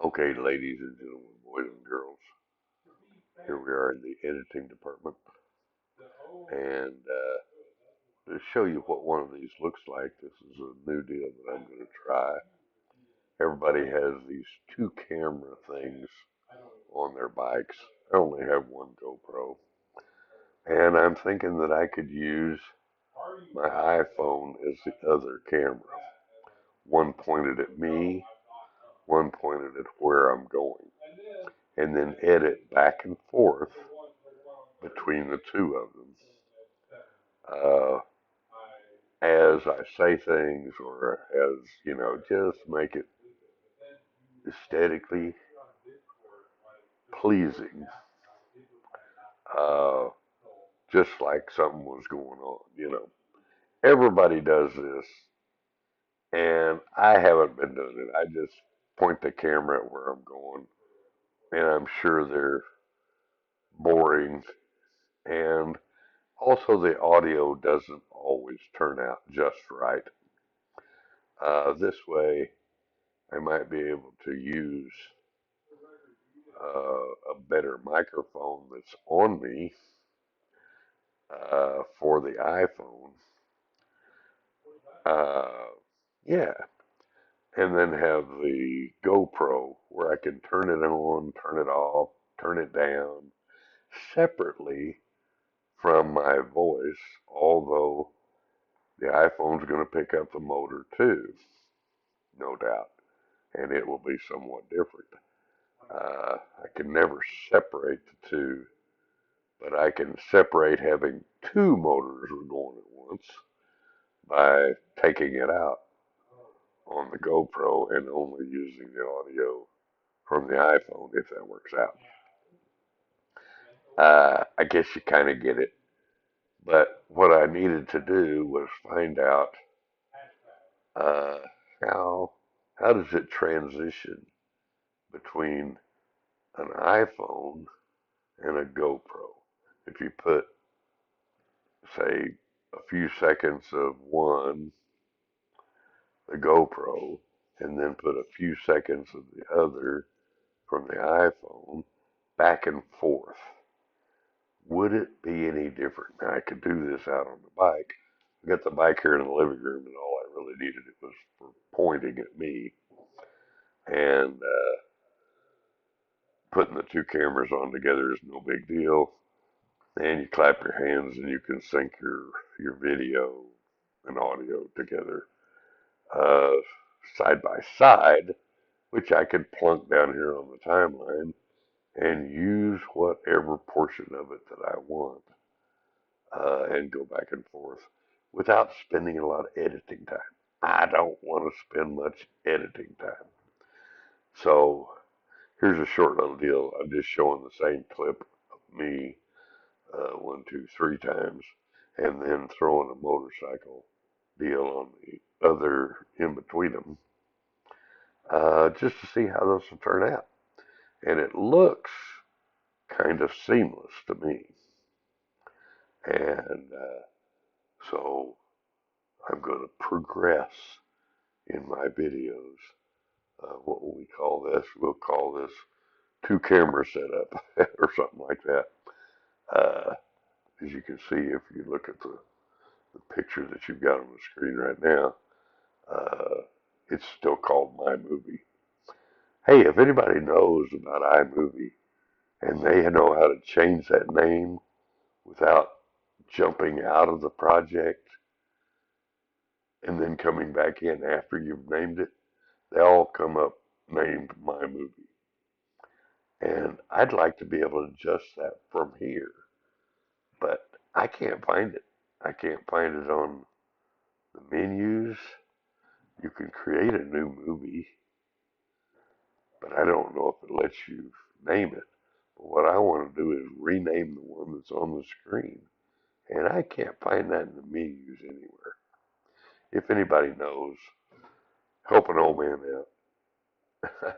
Okay, ladies and gentlemen, boys and girls, here we are in the editing department, and to show you what one of these looks like, this is a new deal that I'm going to try. Everybody has these two camera things on their bikes. I only have one GoPro, and I'm thinking that I could use my iPhone as the other camera. One pointed at me, one pointed at where I'm going, and then edit back and forth between the two of them. Uh, as I say things or as, just make it aesthetically pleasing, uh, just like something was going on. Everybody does this, and I haven't been doing it. I just point the camera at where I'm going, and I'm sure they're boring, and also the audio doesn't always turn out just right. This way, I might be able to use a better microphone that's on me for the iPhone. Uh, yeah, and then have the GoPro where I can turn it on, turn it off, turn it down separately from my voice, although the iPhone's going to pick up the motor too, no doubt, and it will be somewhat different. I can never separate the two, but I can separate having two motors going at once by taking it out on the GoPro and only using the audio from the iPhone if that works out. I guess you kind of get it. But what I needed to do was find out uh, how how does it transition between an iPhone and a GoPro. If you put, say, a few seconds of one, the GoPro, and then put a few seconds of the other from the iPhone back and forth. Would it be any different? Now, I could do this out on the bike. I got the bike here in the living room, and all I really needed it was for pointing at me and putting the two cameras on together is no big deal. And you clap your hands, and you can sync your video and audio together uh, side by side, which I could plunk down here on the timeline and use whatever portion of it that I want and go back and forth without spending a lot of editing time. I don't want to spend much editing time. So here's a short little deal. I'm just showing the same clip of me one, two, three times, and then throwing a motorcycle deal on the other in between them, just to see how those will turn out. And it looks kind of seamless to me. And so I'm going to progress in my videos. What will we call this? We'll call this two camera setup or something like that. Uh, as you can see, if you look at the picture that you've got on the screen right now, it's still called My Movie. Hey, if anybody knows about iMovie and they know how to change that name without jumping out of the project and then coming back in after you've named it, they all come up named My Movie. And I'd like to be able to adjust that from here, but I can't find it. I can't find it on the menus. You can create a new movie, but I don't know if it lets you name it. But what I want to do is rename the one that's on the screen. And I can't find that in the menus anywhere. If anybody knows, help an old man out.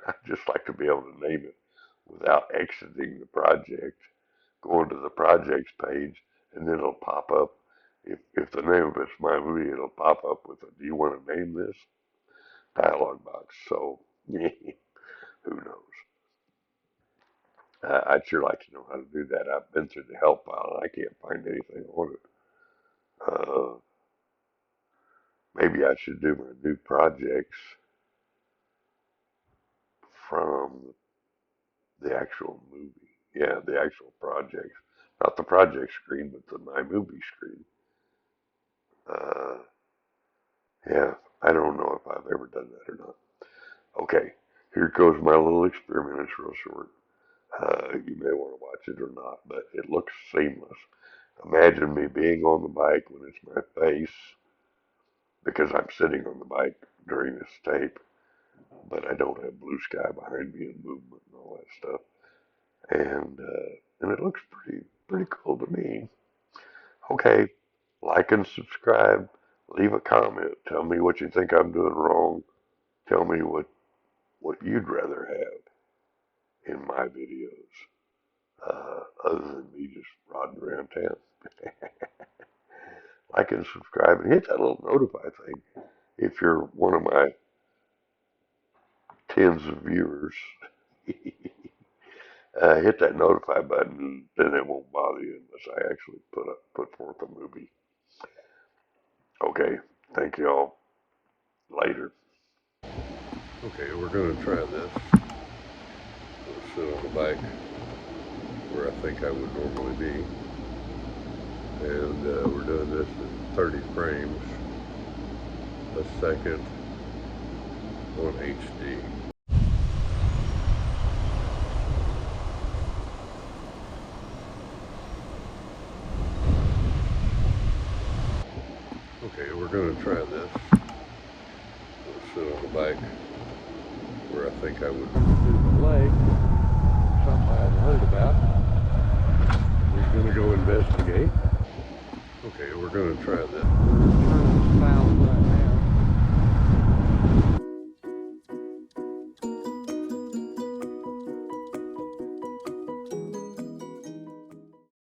I'd just like to be able to name it without exiting the project, going to the projects page, and then it'll pop up. If the name of it's My Movie, it'll pop up with a, do you want to name this? Dialog box. So Who knows? I'd sure like to know how to do that. I've been through the help file and I can't find anything on it. Uh, Maybe I should do my new projects from the actual movie. Yeah, the actual projects. Not the project screen, but my movie screen. Uh, yeah, I don't know if I've ever done that or not. Okay, here goes my little experiment. It's real short. You may want to watch it or not, but it looks seamless. Imagine me being on the bike when it's my face, because I'm sitting on the bike during this tape, but I don't have blue sky behind me and movement and all that stuff. And it looks pretty cool to me. Okay, like and subscribe. Leave a comment. Tell me what you think I'm doing wrong. Tell me what you'd rather have in my videos, other than me just riding around town. Like and subscribe and hit that little notify thing if you're one of my tens of viewers. Hit that notify button, then it won't bother you unless I actually put forth a movie. Okay, thank you all. Later. Okay, we're going to try this. We'll sit on the bike where I think I would normally be. And we're doing this in 30 frames a second on HD. Okay, we're going to try this. We'll sit on the bike where I think I would. This is the lake, something I hadn't heard about. We're going to go investigate. Okay, we're going to try this.